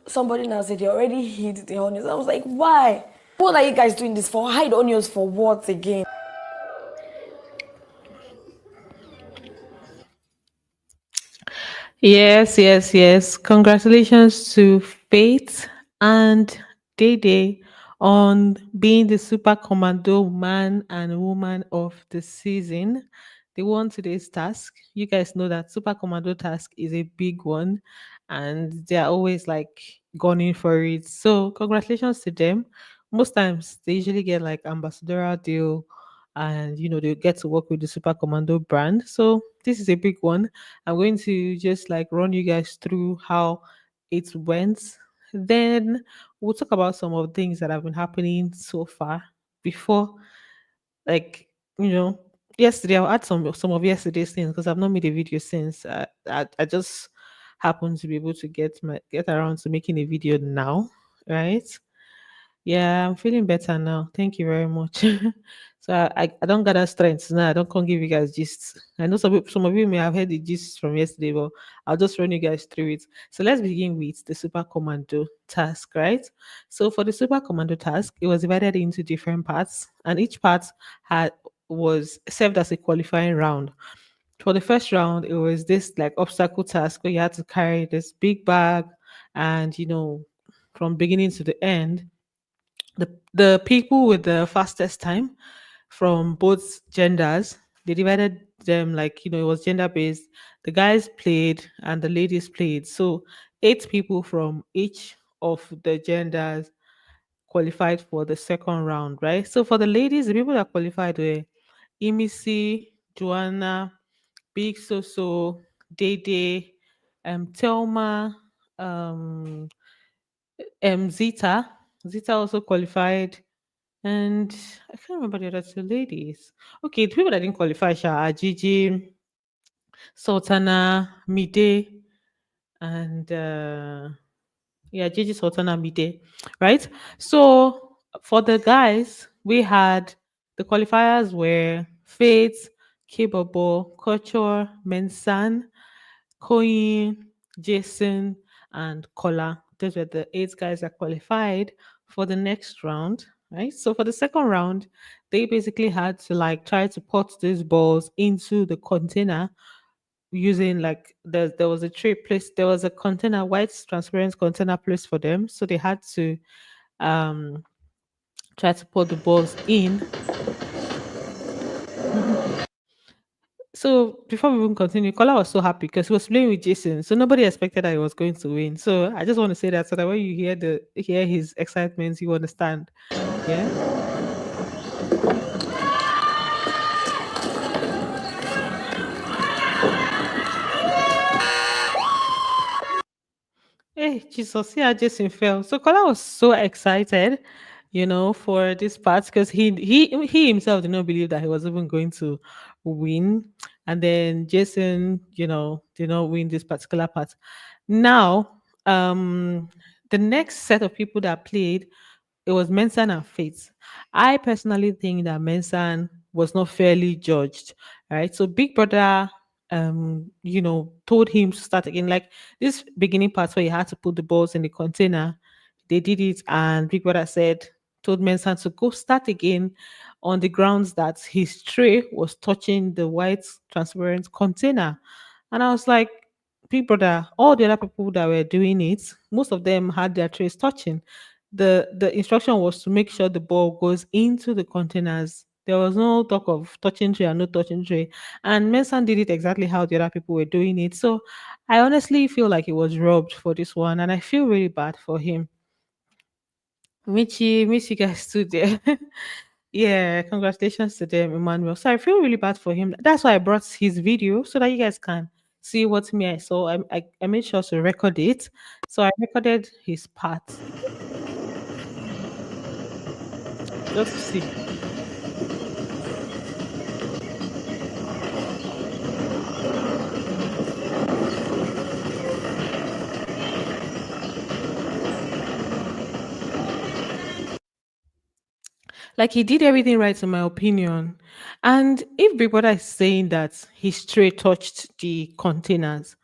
somebody now said they already hid the onions. I was like, why? What are you guys doing this for? Hide onions for what again? Yes, yes, yes. Congratulations to Faith and Dede on being the super commando man and woman of the season. They won today's task. You guys know that super commando task is a big one and they're always like gunning for it. So congratulations to them. Most times they usually get like ambassadorial deal and they get to work with the super commando brand. So this is a big one. I'm going to just like run you guys through how it went. Then we'll talk about some of the things that have been happening so far before, like, you know, yesterday I'll add some of yesterday's things because I've not made a video since. I just happened to be able to get around to making a video now, right? Yeah, I'm feeling better now. Thank you very much. So I don't gather strength now. I don't come give you guys gist. I know some of you may have heard the gist from yesterday, but I'll just run you guys through it. So let's begin with the super commando task, right? So for the super commando task, it was divided into different parts, and each part had was served as a qualifying round. For the first round, it was this like obstacle task where you had to carry this big bag and from beginning to the end the people with the fastest time from both genders, they divided them like it was gender based. The guys played and the ladies played, so 8 people from each of the genders qualified for the second round, right? So for the ladies, the people that qualified were Imisi, Joanna, Big Soso, Dede, Telma, um Zita. Zita also qualified, and I can't remember the other 2 ladies. Okay, the people that didn't qualify are Gigi, Sultana, Mide, and yeah, Gigi, Sultana, Mide, right? So for the guys, we had the qualifiers were Faith, Kaybobo, Culture, Mensan, Coin, Jason, and Kola. Those were the 8 guys that qualified for the next round, right? So for the second round, they basically had to like try to put these balls into the container using like there was a tray placed, there was a container, white transparent container placed for them. So they had to um try to put the balls in. So before we even continue, Kola was so happy because he was playing with Jason, so nobody expected that he was going to win. So I just want to say that so that when you hear his excitement, you understand. Yeah. Hey, Jesus, see how Jason fell. So Kola was so excited, for this part because he himself did not believe that he was even going to win. And then Jason, did not win this particular part. Now, the next set of people that played, it was Mensan and Faith. I personally think that Mensan was not fairly judged. Right. So Big Brother told him to start again. Like this beginning part where he had to put the balls in the container, they did it, and Big Brother told Mensan to go start again on the grounds that his tray was touching the white transparent container. And I was like, Big Brother, all the other people that were doing it, most of them had their trays touching. The instruction was to make sure the ball goes into the containers. There was no talk of touching tray and no touching tray. And Mensan did it exactly how the other people were doing it. So I honestly feel like he was robbed for this one, and I feel really bad for him. Miss you guys too there. Yeah, congratulations to them, Emmanuel. So I feel really bad for him. That's why I brought his video so that you guys can see what me I saw. I made sure to record it. So I recorded his part just to see. Like he did everything right in my opinion. And if Big Brother is saying that he straight touched the containers,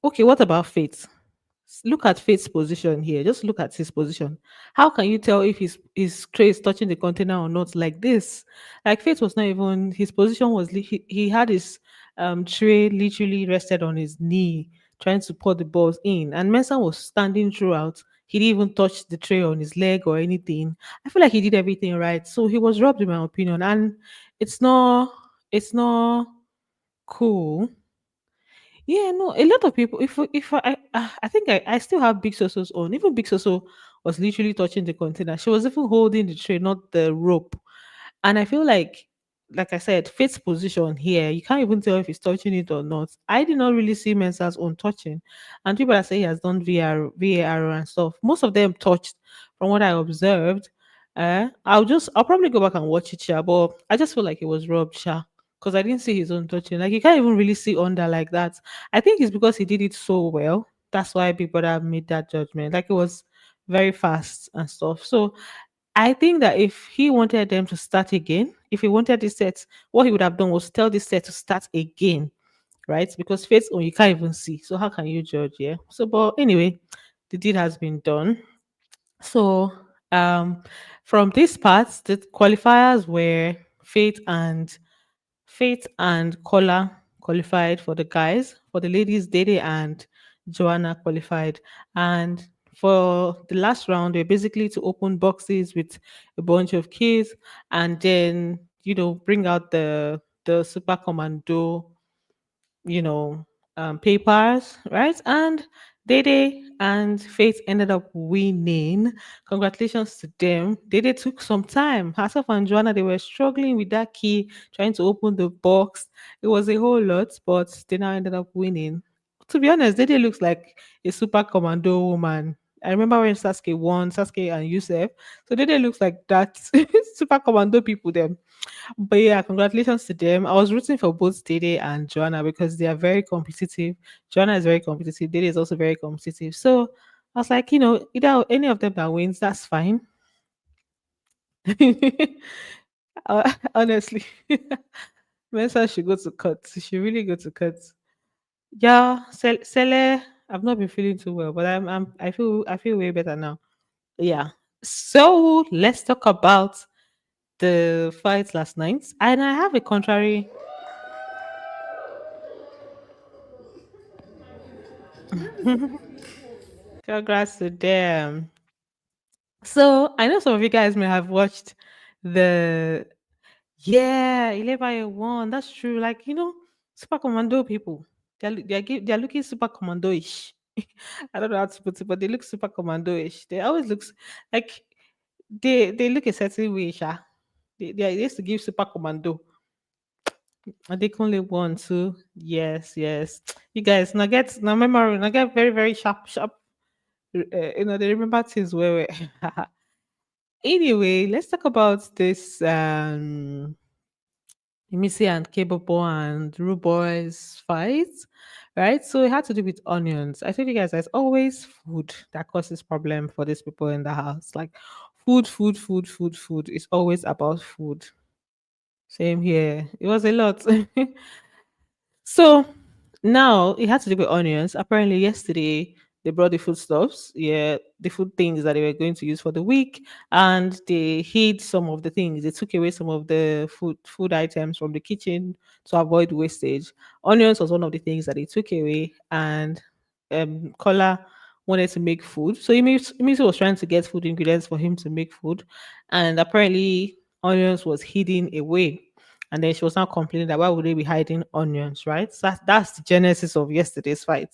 okay, what about Faith? Look at Faith's position here. Just look at his position. How can you tell if his tray is touching the container or not like this? Like Faith was not even his position was he had his tray literally rested on his knee, trying to pour the balls in, and Mensah was standing throughout. He didn't even touch the tray on his leg or anything. I feel like he did everything right. So he was robbed in my opinion. And it's not it's not cool. Yeah, no, a lot of people. If I think I still have Big Soso's own. Even Big Soso was literally touching the container. She was even holding the tray, not the rope. And I feel like I said, Faith's position here, you can't even tell if he's touching it or not. I did not really see Mensah's own touching, and people that say he has done VAR and stuff. Most of them touched, from what I observed. I'll probably go back and watch it, sha, but I just feel like it was robbed, sha, because I didn't see his own touching. Like you can't even really see under like that. I think it's because he did it so well. That's why Big Brother made that judgment. Like it was very fast and stuff. So I think that if he wanted them to start again, if he wanted this set, what he would have done was tell this set to start again, right? Because Faith, oh, you can't even see. So how can you judge? Yeah. So, but anyway, the deed has been done. So, from this part, the qualifiers were Faith and Kola qualified for the guys. For the ladies, Dede and Joanna qualified. And for the last round, they're basically to open boxes with a bunch of kids and then, bring out the super commando, you know, papers, right? And Dede and Faith ended up winning. Congratulations to them. Dede took some time. Herself and Joanna, they were struggling with that key, trying to open the box. It was a whole lot, but they now ended up winning. To be honest, Dede looks like a super commando woman. I remember when Sasuke won, Sasuke and Yusef. So Dede looks like that super commando people them. But yeah, congratulations to them. I was rooting for both Dede and Joanna because they are very competitive. Joanna is very competitive. Dede is also very competitive. So I was like, either any of them that wins, that's fine. Honestly, Mensa should go to cut. She should really go to cut. Yeah, Sele, I've not been feeling too well, but I feel way better now. Yeah. So let's talk about the fight last night. And I have a contrary. Congrats to them. So I know some of you guys may have watched the yeah, Ileba one. That's true. Like Super Commando people, they're looking Super Commando-ish. I don't know how to put it, but they look Super Commando-ish. They always looks like they look a certain way. Sha. They used to give Super Commando. And they only one too. Yes, yes. You guys now get now memory now get very very sharp. They remember things well. Well. Anyway, let's talk about this Imisi and Kaybobo and Rooboy's fight. Right? So it had to do with onions. I told you guys there's always food that causes problem for these people in the house. Like food, food, food, food, food. It's always about food. Same here. It was a lot. So now it had to do with onions. Apparently, yesterday they brought the foodstuffs, yeah, the food things that they were going to use for the week, and they hid some of the things. They took away some of the food items from the kitchen to avoid wastage. Onions was one of the things that they took away, and Kola wanted to make food. So Imisi was trying to get food ingredients for him to make food, and apparently onions was hidden away. And then she was now complaining that why would they be hiding onions, right? So that's the genesis of yesterday's fight.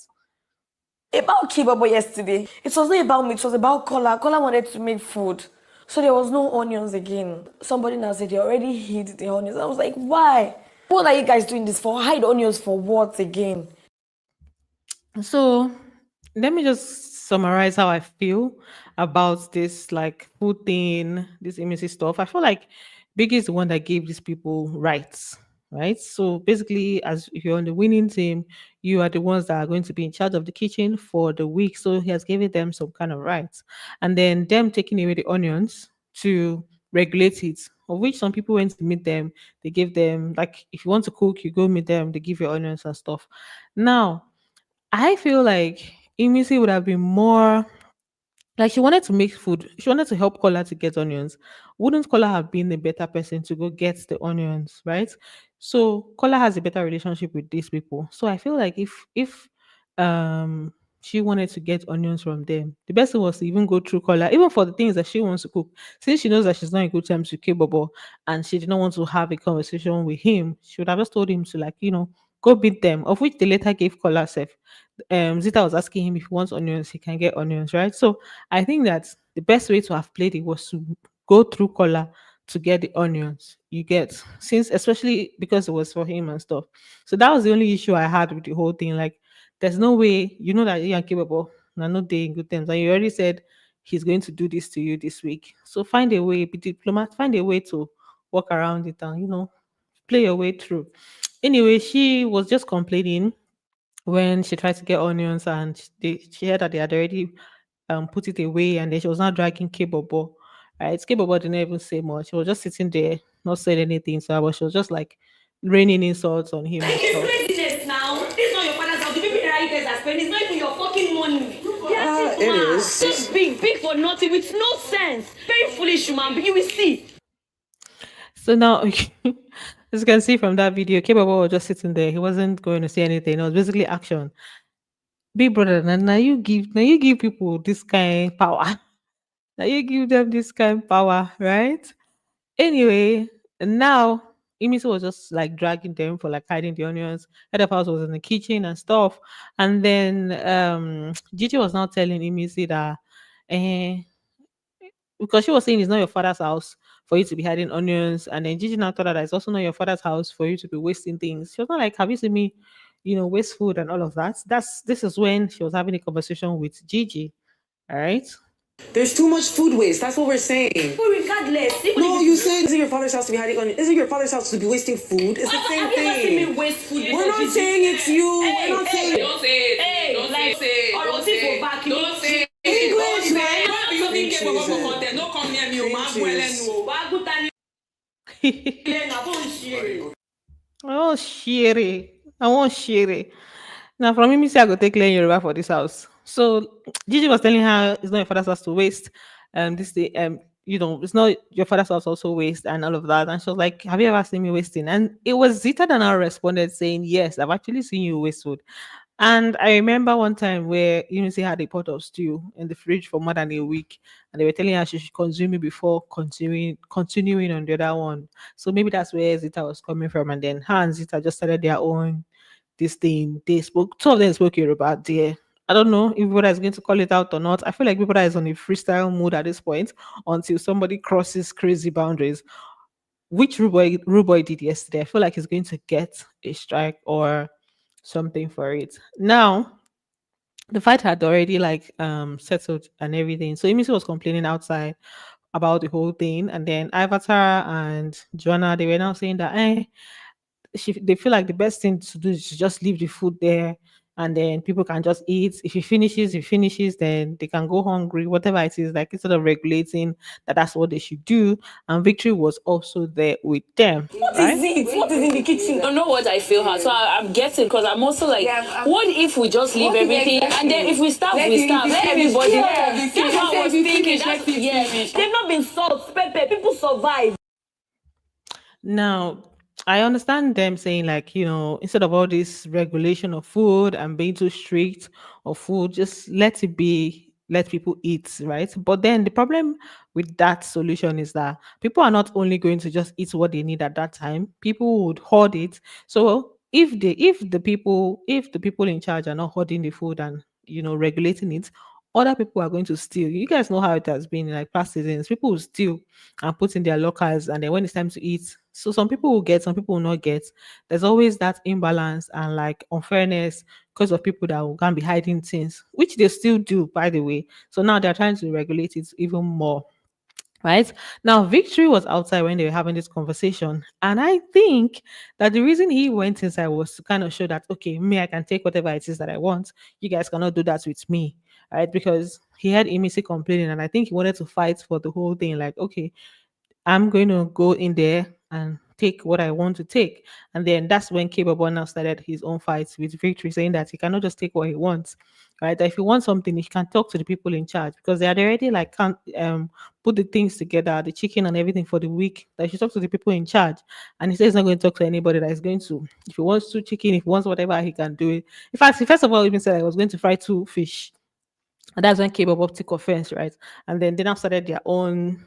About Kaybobo yesterday, it was not about me, it was about Kola. Kola wanted to make food. So there was no onions again. Somebody now said they already hid the onions. I was like, why? What are you guys doing this for? Hide onions for what again? So let me just summarize how I feel about this like food thing, this immunity stuff. I feel like Biggie is the one that gave these people rights, right? So basically, as if you're on the winning team, you are the ones that are going to be in charge of the kitchen for the week. So he has given them some kind of rights. And then them taking away the onions to regulate it. Of which some people went to meet them, they gave them like if you want to cook, you go meet them, they give you onions and stuff. Now I feel like Imisi would have been more like she wanted to make food. She wanted to help Kola to get onions. Wouldn't Kola have been the better person to go get the onions, right? So Kola has a better relationship with these people. So I feel like if um she wanted to get onions from them, the best thing was to even go through Kola, even for the things that she wants to cook. Since she knows that she's not in good terms with Kaybobo and she did not want to have a conversation with him, she would have just told him to, like, go beat them, of which they later gave Kola self. Zita was asking him if he wants onions, he can get onions, right? So I think that the best way to have played it was to go through Kola to get the onions. You get, since especially because it was for him and stuff. So that was the only issue I had with the whole thing. Like, there's no way you know that you're capable. Now, no day in good terms, and you already said he's going to do this to you this week. So find a way, be diplomat, find a way to work around it and play your way through. Anyway, she was just complaining when she tried to get onions and she heard that they had already put it away, and then she was not dragging Kaybobo. Right? Kaybobo didn't even say much. She was just sitting there, not saying anything. So but she was just like raining insults on him and stuff. It's craziness now. This is not your father's house. The people that you guys are spending, it's not even your fucking money. Yes, it is. Just big, big for nothing with no sense. Very foolish, man. But you will see. So now, as you can see from that video, Kaybobo was just sitting there. He wasn't going to say anything. It was basically action. Big brother, now you give people this kind power. Now you give them this kind power, right? Anyway, and now Imisi was just like dragging them for like hiding the onions. Head of house was in the kitchen and stuff. And then Gigi was now telling Imisi that eh, because she was saying it's not your father's house for you to be hiding onions. And then Gigi now told her that it's also not your father's house for you to be wasting things. She was not like, have you seen me, waste food and all of that? This is when she was having a conversation with Gigi. All right. There's too much food waste. That's what we're saying. But regardless, even No, if you said isn't your father's house to be hiding on it? Isn't your father's house to be wasting food? It's the same have you ever seen me thing. waste food? We're not saying it's you. Hey, We're not hey, saying don't say it. Hey, don't like, say it. Or don't say it. Don't say it. English, man. Don't be using Kaybobo for content. Don't come near me, o man. Oh, share. I want share. Now, from me, say I go take Len Yoruba for this house. So, Gigi was telling her it's not your father's house to waste. This day, it's not your father's house also waste and all of that. And she was like, "Have you ever seen me wasting?" And it was Zita that now responded saying, "Yes, I've actually seen you waste food." And I remember one time where Eunice had a pot of stew in the fridge for more than a week, and they were telling her she should consume it before continuing on the other one. So maybe that's where Zita was coming from, and then her and Zita just started their own this thing. They spoke, two of them spoke Yoruba there. I don't know if Biboda is going to call it out or not. I feel like Biboda is on a freestyle mood at this point until somebody crosses crazy boundaries, which Rooboy did yesterday. I feel like he's going to get a strike or something for it. Now, the fight had already like settled and everything. So Imisi was complaining outside about the whole thing. And then Avatar and Joanna, they were now saying that they feel like the best thing to do is to just leave the food there, and then people can just eat. If he finishes, then they can go hungry, whatever it is, like instead of regulating that that's what they should do. And Victory was also there with them, What right? is it? What is in the kitchen? I don't know what I feel her. So I'm guessing because I'm also like, what if we just leave everything and then if we start, we start. Let everybody. That's what I was thinking. They've not been salt, pepper. People survive. Now, I understand them saying, like, instead of all this regulation of food and being too strict of food, just let it be, let people eat, right? But then the problem with that solution is that people are not only going to just eat what they need at that time, people would hoard it. So if the people in charge are not hoarding the food and regulating it, other people are going to steal. You guys know how it has been in like past seasons. People will steal and put in their lockers, and then when it's time to eat, so some people will get, some people will not get. There's always that imbalance and like unfairness because of people that will can be hiding things, which they still do, by the way. So now they're trying to regulate it even more. Right now, Victory was outside when they were having this conversation, and I think that the reason he went inside was to kind of show that, okay, me, I can take whatever it is that I want. You guys cannot do that with me, right? Because he had Emisi complaining, and I think he wanted to fight for the whole thing. Like, okay, I'm going to go in there and take what I want to take. And then that's when Kaybobo now started his own fights with Victory, saying that he cannot just take what he wants. Right? That if he wants something, he can talk to the people in charge because they had already like can't put the things together, the chicken and everything for the week. That he should talk to the people in charge. And he says he's not going to talk to anybody that is going to. If he wants two chicken, if he wants whatever, he can do it. In fact, he first of all even said I was going to fry two fish. And that's when Kaybobo took offense, right? And then they now started their own,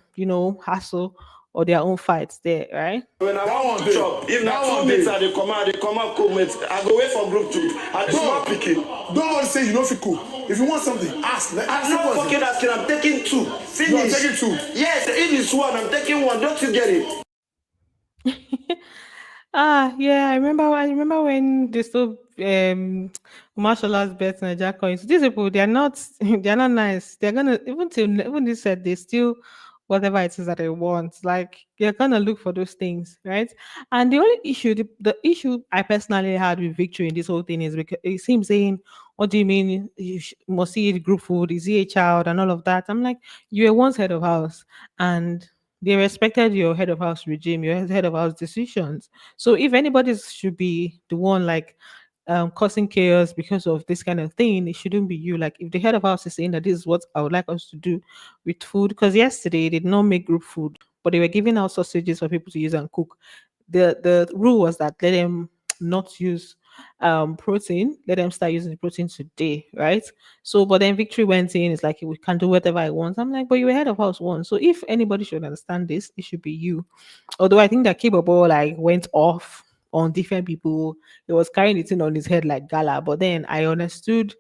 hassle or their own fights there, right? When I want to chop, if not two mates are they come out cook mates. I go wait for group two. I do not pick it. Don't want to say you know if you cook. If you want something, ask. I'm not fucking asking. I'm taking two. Finish. No, I'm taking two. Yes, if it's one, I'm taking one. Don't you get it? Yeah, I remember when they still martial arts bets and Jack coins. These people, they're not they're not nice. They're gonna even this said they still whatever it is that they want. Like they're gonna look for those things, right? And the only issue, the issue I personally had with Victory in this whole thing is because it seems saying, "What do you mean you must eat group food? Is he a child?" and all of that. I'm like, you were once head of house, and they respected your head of house regime, your head of house decisions. So if anybody should be the one like causing chaos because of this kind of thing, it shouldn't be you. Like if the head of house is saying that this is what I would like us to do with food, because yesterday they did not make group food, but they were giving out sausages for people to use and cook. The rule was that let them not use protein, let them start using the protein today, right? So but then Victory went in, it's like we can do whatever I want. I'm like, but you were head of house one. So if anybody should understand this, it should be you. Although I think that Kaybobo like went off on different people. He was carrying it in on his head like gala. But then I understood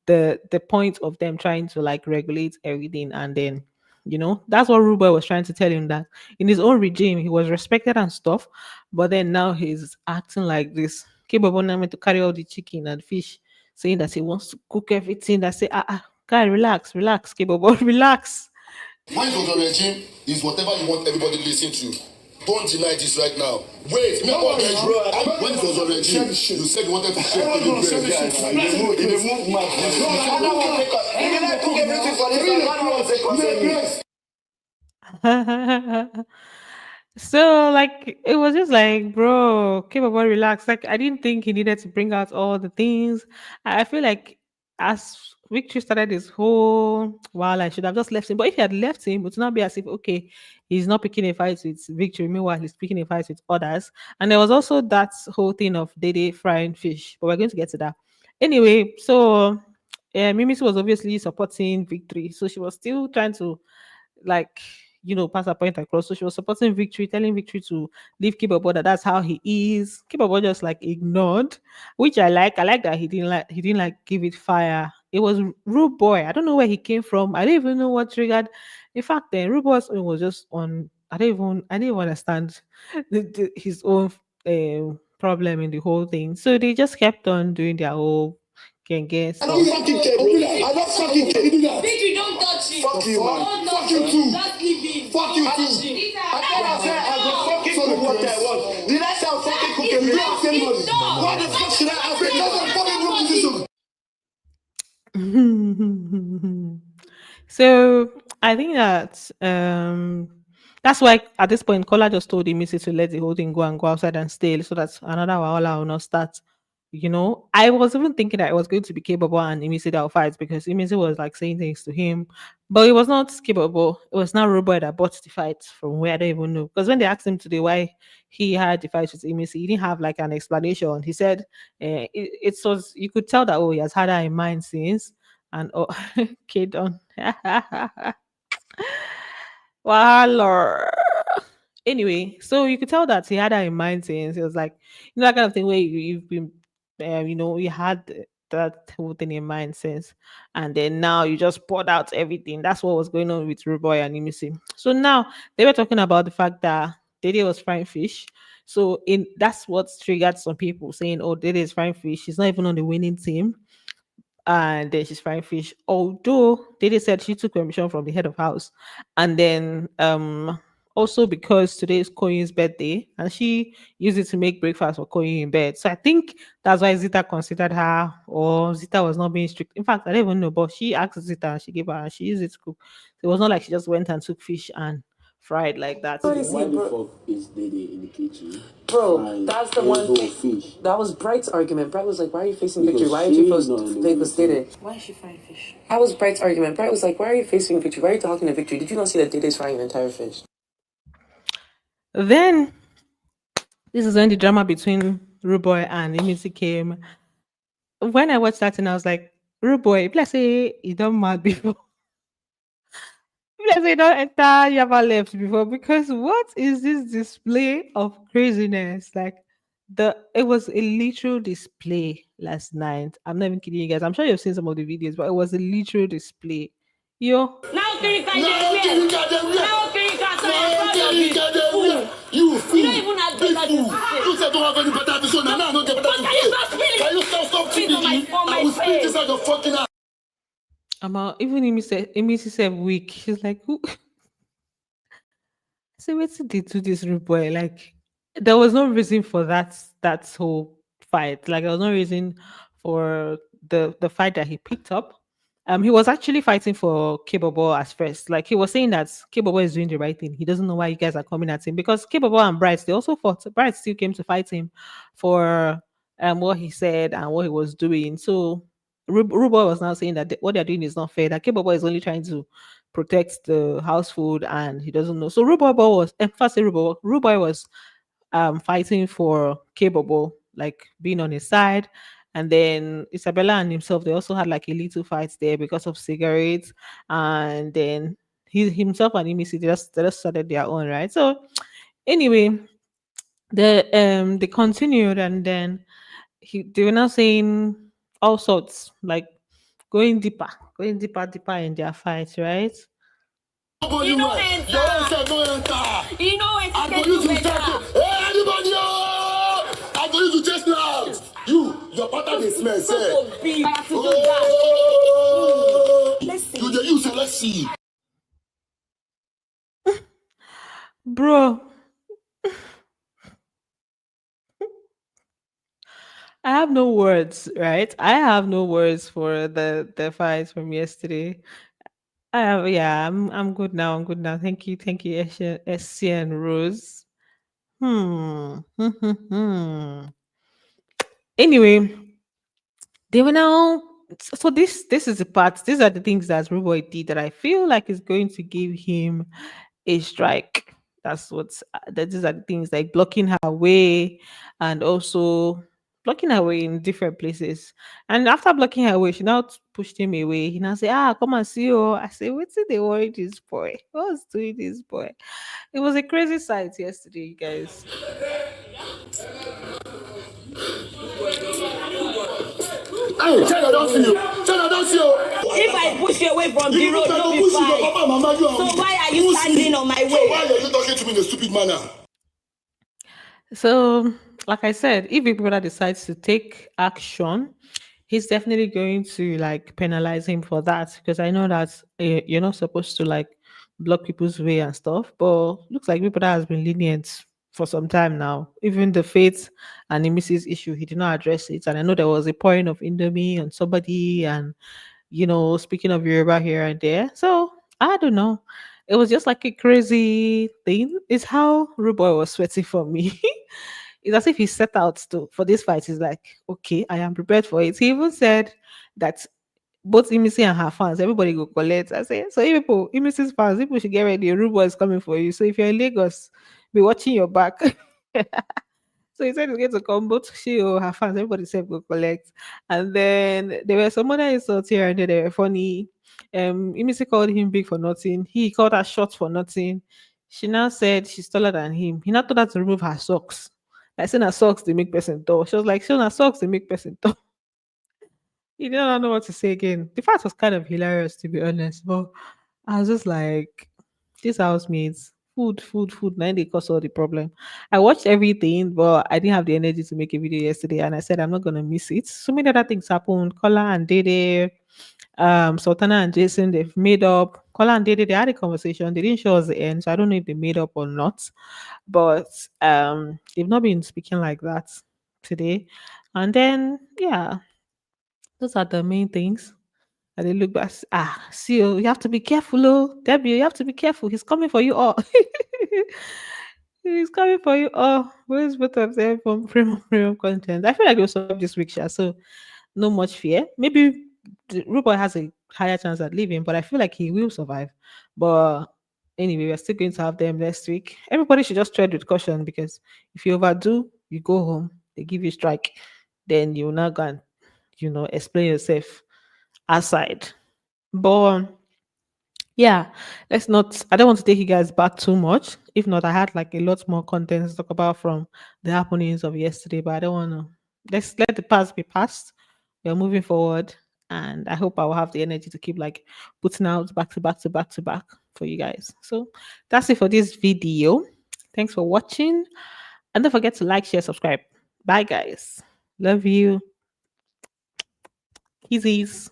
the point of them trying to like regulate everything. And then that's what Rooboy was trying to tell him, that in his own regime he was respected and stuff, but then now he's acting like this. Kaybobo now meant to carry all the chicken and fish, saying that he wants to cook everything. That say guy, relax, Kaybobo, relax. When it was on regime, is whatever you want everybody to listen to. Don't deny this right now. Wait, me about this, bro. When it was on regime, you said you wanted to share the bread. In the movement. I cook everything for this. So like it was just like, bro, keep about relax. Like I didn't think he needed to bring out all the things. I feel like as Victory started this whole while I should have just left him. But if he had left him, it would not be as if okay, he's not picking a fight with Victory. Meanwhile, he's picking a fight with others. And there was also that whole thing of Dede frying fish. But we're going to get to that. Anyway, so Mimisi was obviously supporting Victory. So she was still trying to like pass a point across. So she was supporting Victory, telling Victory to leave Kaybobo, that that's how he is. Kaybobo just like ignored, which I like. I like that he didn't like give it fire. It was Rude Boy. I don't know where he came from. I don't even know what triggered. In fact, then Rude Boy's own was just on. I didn't even understand his own problem in the whole thing. So they just kept on doing their whole gang I stuff. don't fucking care, bro. I don't fucking care. You do that. Victory, don't touch him. Fuck you, man. Don't Fuck touch you him. too. Just leave him. Fuck you Touch too. him. I said I go fucking cook what I want. Did I say I'll fucking cook You everything? don't ask anybody. No. What the fuck should I ask? That's a fucking group decision. So I think that that's why at this point Kola just told Imisi to let the whole thing go and go outside and stay so that another Wahala will not start. I was even thinking that it was going to be Kaybobo and Imisi that will fight because Imisi was like saying things to him. But it was not Kaybobo. It was now Roboy that bought the fight from where I don't even know. Because when they asked him today why he had the fight with Imisi, he didn't have like an explanation. He said it was, you could tell that, oh, he has had her in mind since. And oh, kid on. Wahala. Anyway, so you could tell that he had her in mind since it was like, that kind of thing where you've been, you had that whole thing in mind since, and then now you just poured out everything. That's what was going on with Ruboy and Imisi. So now they were talking about the fact that Dede was frying fish. So in that's what triggered some people saying, "Oh, Dede is frying fish. She's not even on the winning team." And then she's frying fish. Although Dede said she took permission from the head of house, and then also because today is Koyin's birthday, and she used it to make breakfast for Koyin in bed. So I think that's why Zita considered her, or Zita was not being strict. In fact, I don't even know, but she asked Zita, and she gave her, and she used it to cook. So it was not like she just went and took fish and fried like that. What is Why it, the bro? fuck is Dede in the kitchen? Bro, Frying that's the a one whole thing. fish. That was Bright's argument. Bright was like, "Why are you facing Because victory? Why aren't you she's not in the focused meeting. Dede?" Why is she frying fish? That was Bright's argument. Bright was like, "Why are you facing victory? Why are you talking to victory? Did you not see that Dede is frying an entire fish?" Then this is when the drama between Ruboy and Imisi came. When I watched that and I was like, Ruboy, let's say you don't mad before. Let's say you don't enter Yaba left before because what is this display of craziness? Like it was a literal display last night. I'm not even kidding you guys. I'm sure you've seen some of the videos, but it was a literal display. Yo, Now can you Now can you get them where? Now can you Now can you get them where? You fool. You don't even have Big better fool. things to say. You said don't have any better things, so now I don't get better But things can to you say. stop spilling? Can you stop Spit on cheating? my I will spit face. inside your fucking ass. even Imisi said weak. She's like, who? So wait till they do this rude boy. Like there was no reason for that whole fight. Like there was no reason for the fight that he picked up. He was actually fighting for Kaybobo at first. Like he was saying that Kaybobo is doing the right thing. He doesn't know why you guys are coming at him because Kaybobo and Bright they also fought. Bright still came to fight him for what he said and what he was doing. So Rubo was now saying that what they're doing is not fair. That Kaybobo is only trying to protect the household and he doesn't know. So Ruboy was firstly Ruboy was fighting for Kaybobo, like being on his side. And then Isabella and himself, they also had like a little fight there because of cigarettes. And then he himself and Imisi, they just started their own, right? So anyway, they continued and then they were now saying all sorts, like going deeper in their fights, right? Nobody know right. enter. Your own self don't enter. You know it I'm can going do to start better. to. Hey, anybody? Oh! I'm going to chase now. Your pattern is smell, say. So big. I have to do that. Oh! Let's see. You the use it, let's see. Bro, I have no words, right? I have no words for the fight from yesterday. I'm good now. I'm good now. Thank you, SC and Rose. Hmm. Anyway, they were now. So this is the part. These are the things that Ruboy did that I feel like is going to give him a strike. These are the things like blocking her way and also blocking her way in different places. And after blocking her way, she now pushed him away. He now say, come and see you. I say, what's it they worry this boy? What's doing this boy? It was a crazy sight yesterday, you guys. Hey, China don't see you. China don't see you. If I push you away from the Even road, if I you'll don't be push you, your fine. papa, mama, you are So weak. why are you Who's standing me? on my So why way? are you talking to me in a stupid manner? So, like I said, if Big Brother decides to take action, he's definitely going to like penalize him for that because I know that you're not supposed to like block people's way and stuff. But looks like Big Brother has been lenient for some time now. Even the Faith and the Mrs. issue, he did not address it. And I know there was a pouring of Indomie on somebody, and speaking of Yoruba here and there. So I don't know. It was just like a crazy thing. It's how Ruboy was sweating for me. It's as if he set out for this fight. He's like, okay, I am prepared for it. He even said that both Imisi and her fans, everybody go collect. I say, so if Imisi's fans, people should get ready. Ruboy is coming for you. So if you're in Lagos, be watching your back. So he said he's going to come, both she or her fans, everybody said go collect. And then there were some other insults here and there, they were funny. Imisi called him big for nothing. He called her short for nothing. She now said she's taller than him. He now told her to remove her socks. Like saying her socks they make person tall. She was like, showing her socks they make person tall. He didn't know what to say again. The fact was kind of hilarious to be honest, but I was just like, these housemates, food. Now they cause all the problem. I watched everything, but I didn't have the energy to make a video yesterday, and I said I'm not gonna miss it. So many other things happened. Kola and Dede, Sultana and Jason, they've made up. Kola and Dede, they had a conversation. They didn't show us the end, so I don't know if they made up or not. But they've not been speaking like that today. And then those are the main things. And they look back, see, oh, you have to be careful, oh, Debbie, you have to be careful. He's coming for you all. He's coming for you all. Where's both of them from premium content? I feel like they'll survive this week, Sha, so no much fear. Maybe the Rooboy has a higher chance at leaving, but I feel like he will survive. But anyway, we're still going to have them next week. Everybody should just tread with caution because if you overdo, you go home, they give you strike, then you're not going to, explain yourself outside. But yeah, let's not. I don't want to take you guys back too much. If not, I had like a lot more content to talk about from the happenings of yesterday, but I don't want to. Let's let the past be past. We're moving forward, and I hope I will have the energy to keep like putting out back to back to back to back for you guys. So that's it for this video. Thanks for watching, and don't forget to like, share, subscribe. Bye, guys. Love you. Kisses.